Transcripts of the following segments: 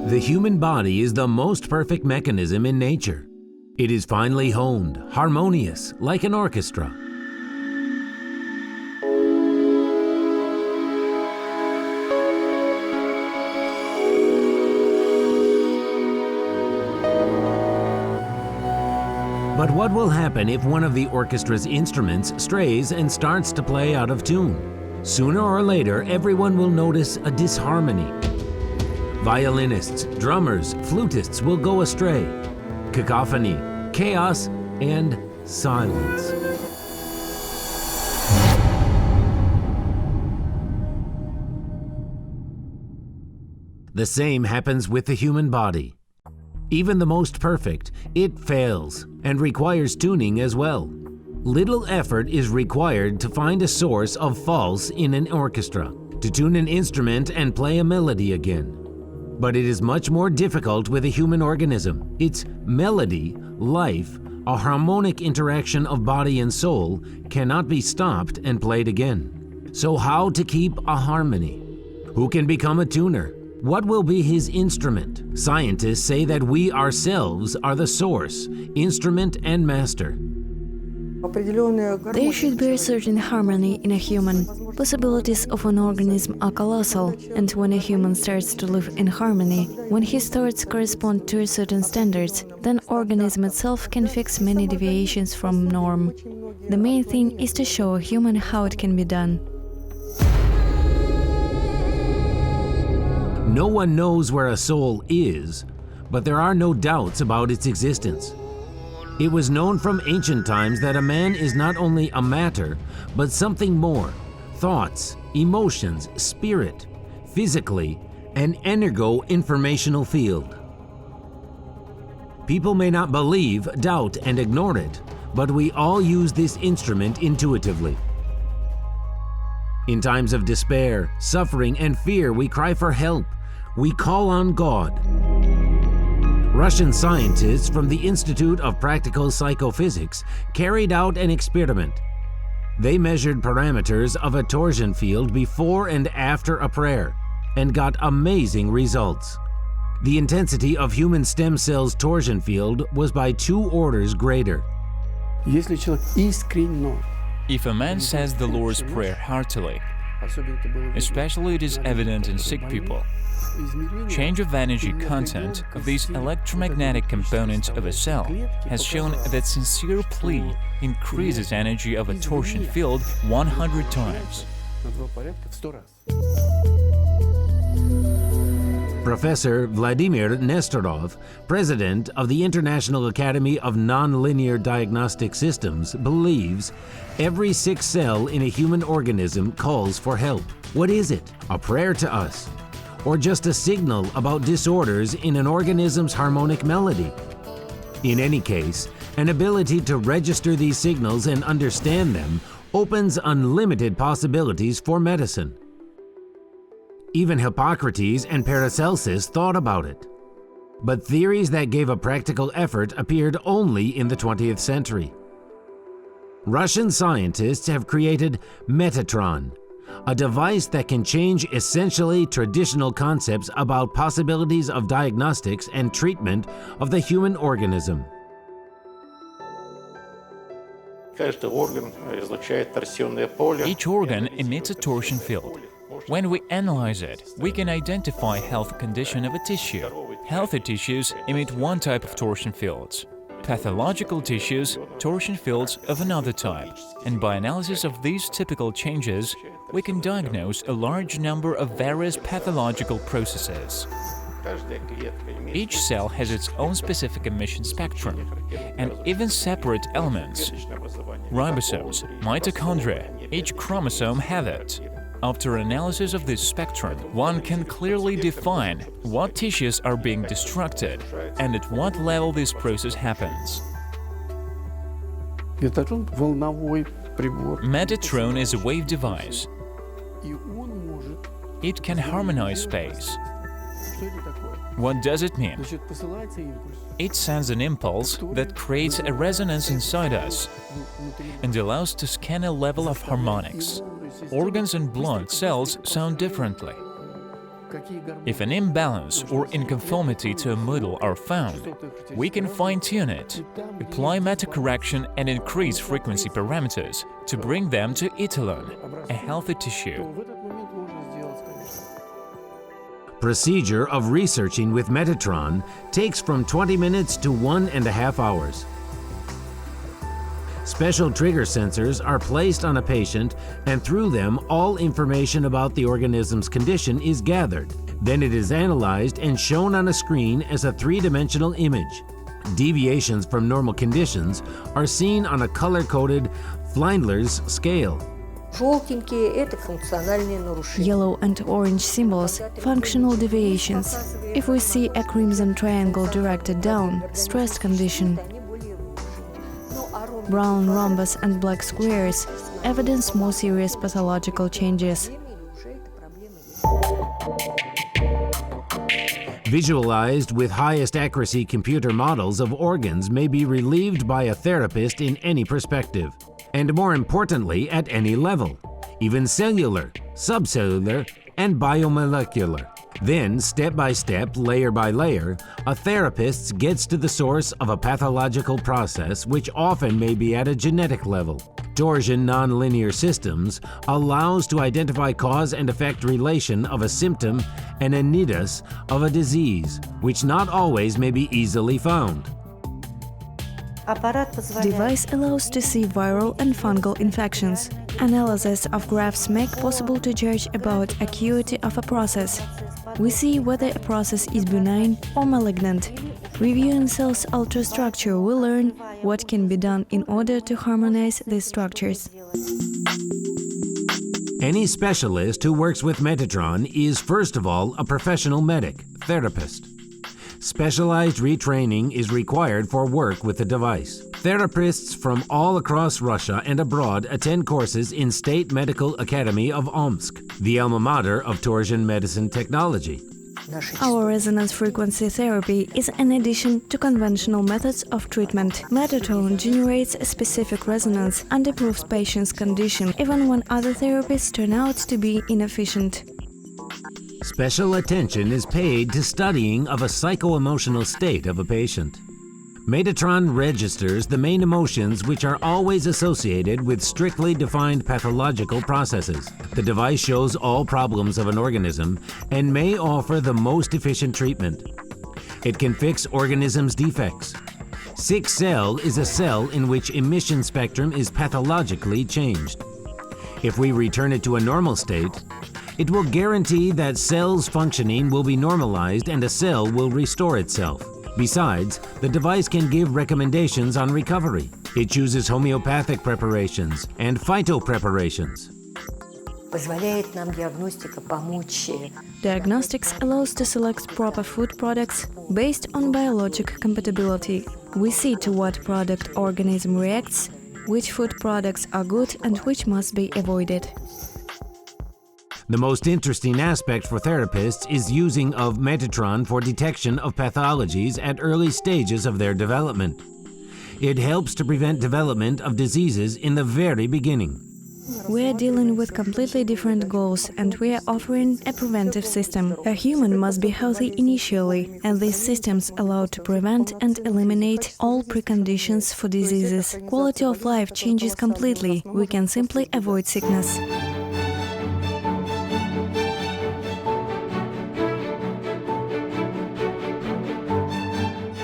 The human body is the most perfect mechanism in nature. It is finely honed, harmonious, like an orchestra. But what will happen if one of the orchestra's instruments strays and starts to play out of tune? Sooner or later, everyone will notice a disharmony. Violinists, drummers, flutists will go astray. Cacophony, chaos, and silence. The same happens with the human body. Even the most perfect, it fails and requires tuning as well. Little effort is required to find a source of faults in an orchestra, to tune an instrument and play a melody again. But it is much more difficult with a human organism. Its melody, life, a harmonic interaction of body and soul cannot be stopped and played again. So how to keep a harmony? Who can become a tuner? What will be his instrument? Scientists say that we ourselves are the source, instrument, and master. There should be a certain harmony in a human. Possibilities of an organism are colossal, and when a human starts to live in harmony, when his thoughts correspond to certain standards, then organism itself can fix many deviations from norm. The main thing is to show a human how it can be done. No one knows where a soul is, but there are no doubts about its existence. It was known from ancient times that a man is not only a matter, but something more: thoughts, emotions, spirit, physically, an energo-informational field. People may not believe, doubt, and ignore it, but we all use this instrument intuitively. In times of despair, suffering, and fear, we cry for help. We call on God. Russian scientists from the Institute of Practical Psychophysics carried out an experiment. They measured parameters of a torsion field before and after a prayer and got amazing results. The intensity of human stem cells' torsion field was by 2 orders greater. If a man says the Lord's Prayer heartily, especially it is evident in sick people, change of energy content of these electromagnetic components of a cell has shown that sincere plea increases energy of a torsion field 100 times. Professor Vladimir Nestorov, president of the International Academy of Nonlinear Diagnostic Systems, believes every sick cell in a human organism calls for help. What is it? A prayer to us? Or just a signal about disorders in an organism's harmonic melody? In any case, an ability to register these signals and understand them opens unlimited possibilities for medicine. Even Hippocrates and Paracelsus thought about it. But theories that gave a practical effort appeared only in the 20th century. Russian scientists have created Metatron, a device that can change essentially traditional concepts about possibilities of diagnostics and treatment of the human organism. Each organ emits a torsion field. When we analyze it, we can identify health condition of a tissue. Healthy tissues emit one type of torsion fields. Pathological tissues, torsion fields of another type. And by analysis of these typical changes, we can diagnose a large number of various pathological processes. Each cell has its own specific emission spectrum, and even separate elements. Ribosomes, mitochondria, each chromosome have it. After analysis of this spectrum, one can clearly define what tissues are being destructed and at what level this process happens. Metatron is a wave device. It can harmonize space. What does it mean? It sends an impulse that creates a resonance inside us and allows to scan a level of harmonics. Organs and blood cells sound differently. If an imbalance or inconformity to a model are found, we can fine-tune it, apply meta-correction and increase frequency parameters to bring them to etalon, a healthy tissue. Procedure of researching with Metatron takes from 20 minutes to 1.5 hours. Special trigger sensors are placed on a patient, and through them all information about the organism's condition is gathered. Then it is analyzed and shown on a screen as a three-dimensional image. Deviations from normal conditions are seen on a color-coded Flindler's scale. Yellow and orange symbols, functional deviations. If we see a crimson triangle directed down, stressed condition. Brown rhombus and black squares evidence more serious pathological changes. Visualized with highest accuracy computer models of organs may be relieved by a therapist in any perspective, and more importantly at any level, even cellular, subcellular, and biomolecular. Then, step by step, layer by layer, a therapist gets to the source of a pathological process which often may be at a genetic level. Torsion nonlinear systems allows to identify cause and effect relation of a symptom and a nidus of a disease, which not always may be easily found. Device allows to see viral and fungal infections. Analysis of graphs make possible to judge about acuity of a process. We see whether a process is benign or malignant. Reviewing cells' ultrastructure, we learn what can be done in order to harmonize these structures. Any specialist who works with Metatron is first of all a professional medic, therapist. Specialized retraining is required for work with the device. Therapists from all across Russia and abroad attend courses in State Medical Academy of Omsk, the alma mater of torsion medicine technology. Our resonance frequency therapy is an addition to conventional methods of treatment. Metatron generates a specific resonance and improves patient's condition, even when other therapies turn out to be inefficient. Special attention is paid to studying of a psycho-emotional state of a patient. Metatron registers the main emotions which are always associated with strictly defined pathological processes. The device shows all problems of an organism and may offer the most efficient treatment. It can fix organism's defects. Sick cell is a cell in which emission spectrum is pathologically changed. If we return it to a normal state, it will guarantee that cells' functioning will be normalized and a cell will restore itself. Besides, the device can give recommendations on recovery. It chooses homeopathic preparations and phytopreparations. Diagnostics allows to select proper food products based on biologic compatibility. We see to what product organism reacts, which food products are good and which must be avoided. The most interesting aspect for therapists is using of Metatron for detection of pathologies at early stages of their development. It helps to prevent development of diseases in the very beginning. We are dealing with completely different goals, and we are offering a preventive system. A human must be healthy initially, and these systems allow to prevent and eliminate all preconditions for diseases. Quality of life changes completely. We can simply avoid sickness.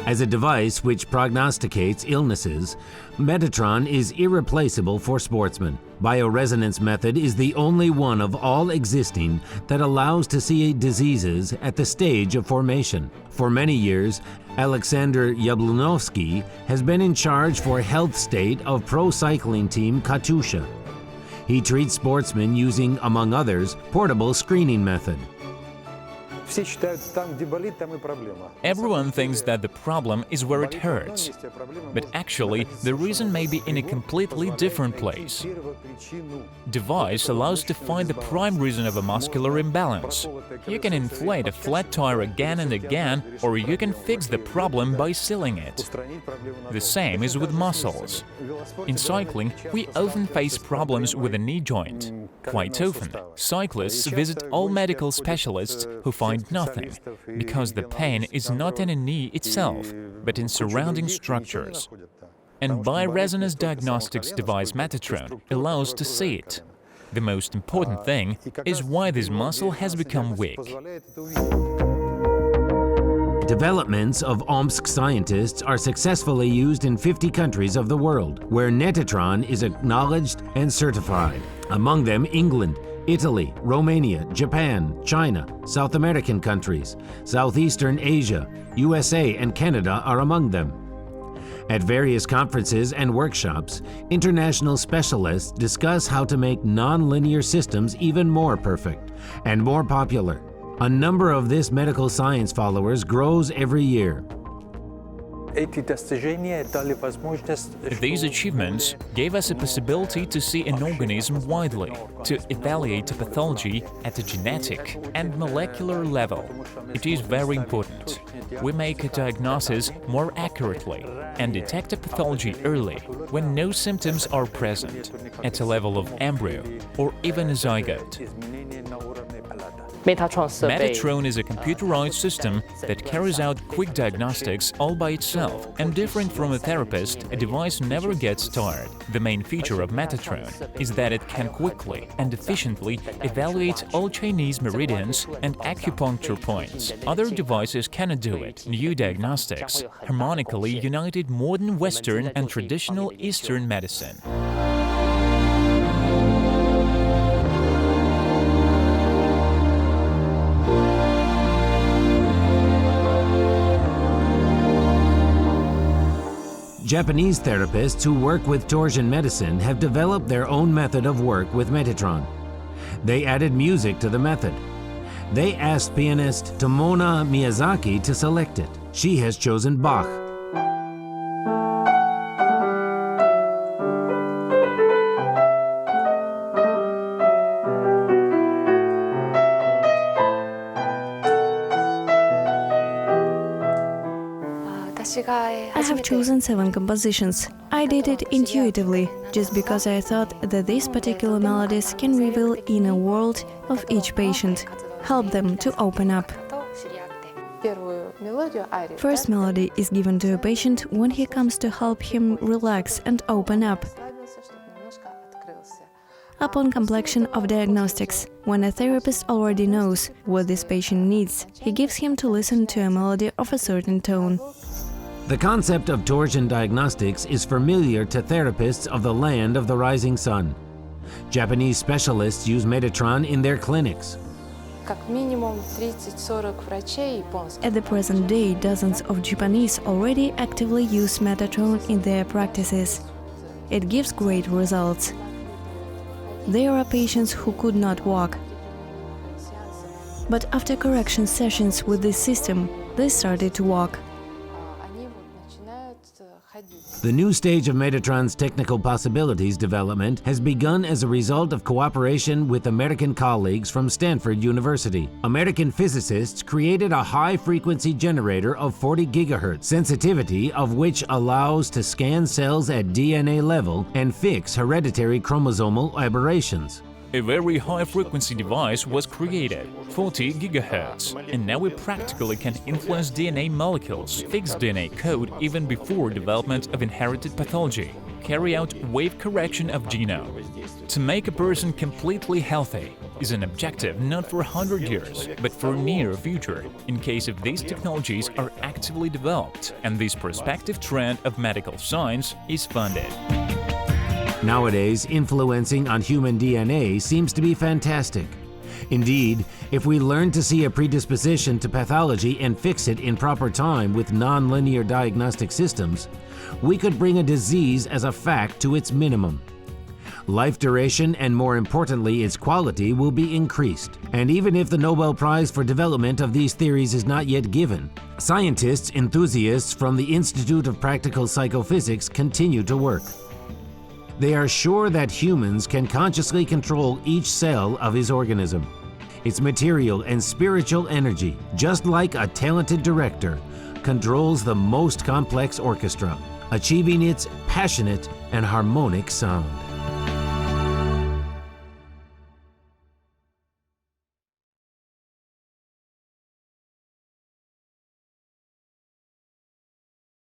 As a device which prognosticates illnesses, Metatron is irreplaceable for sportsmen. Bioresonance method is the only one of all existing that allows to see diseases at the stage of formation. For many years, Alexander Yablunovsky has been in charge for health state of pro cycling team Katusha. He treats sportsmen using, among others, portable screening method. Everyone thinks that the problem is where it hurts, but actually the reason may be in a completely different place. Device allows to find the prime reason of a muscular imbalance. You can inflate a flat tire again and again, or you can fix the problem by sealing it. The same is with muscles. In cycling, we often face problems with the knee joint. Quite often, cyclists visit all medical specialists who find nothing, because the pain is not in a knee itself, but in surrounding structures. And bi-resonance diagnostics device Metatron allows to see it. The most important thing is why this muscle has become weak. Developments of Omsk scientists are successfully used in 50 countries of the world, where Metatron is acknowledged and certified. Among them, England, Italy, Romania, Japan, China, South American countries, Southeastern Asia, USA, and Canada are among them. At various conferences and workshops, international specialists discuss how to make non-linear systems even more perfect and more popular. A number of this medical science followers grows every year. These achievements gave us a possibility to see an organism widely, to evaluate the pathology at a genetic and molecular level. It is very important. We make a diagnosis more accurately and detect a pathology early, when no symptoms are present, at a level of embryo or even a zygote. Metatron is a computerized system that carries out quick diagnostics all by itself, and different from a therapist, a device never gets tired. The main feature of Metatron is that it can quickly and efficiently evaluate all Chinese meridians and acupuncture points. Other devices cannot do it. New diagnostics harmonically united modern Western and traditional Eastern medicine. Japanese therapists who work with torsion medicine have developed their own method of work with Metatron. They added music to the method. They asked pianist Tomona Miyazaki to select it. She has chosen Bach. I have chosen 7 compositions. I did it intuitively, just because I thought that these particular melodies can reveal inner world of each patient, help them to open up. First melody is given to a patient when he comes to help him relax and open up. Upon completion of diagnostics, when a therapist already knows what this patient needs, he gives him to listen to a melody of a certain tone. The concept of torsion diagnostics is familiar to therapists of the land of the rising sun. Japanese specialists use Metatron in their clinics. At the present day, dozens of Japanese already actively use Metatron in their practices. It gives great results. There are patients who could not walk, but after correction sessions with this system, they started to walk. The new stage of Metatron's technical possibilities development has begun as a result of cooperation with American colleagues from Stanford University. American physicists created a high-frequency generator of 40 GHz, sensitivity of which allows to scan cells at DNA level and fix hereditary chromosomal aberrations. A very high-frequency device was created, 40 GHz, and now we practically can influence DNA molecules, fix DNA code even before development of inherited pathology, carry out wave correction of genome. To make a person completely healthy is an objective not for 100 years, but for near future, in case if these technologies are actively developed and this prospective trend of medical science is funded. Nowadays, influencing on human DNA seems to be fantastic. Indeed, if we learn to see a predisposition to pathology and fix it in proper time with non-linear diagnostic systems, we could bring a disease as a fact to its minimum. Life duration and, more importantly, its quality will be increased. And even if the Nobel Prize for Development of these theories is not yet given, scientists, enthusiasts from the Institute of Practical Psychophysics continue to work. They are sure that humans can consciously control each cell of his organism, its material and spiritual energy, just like a talented director controls the most complex orchestra, achieving its passionate and harmonic sound.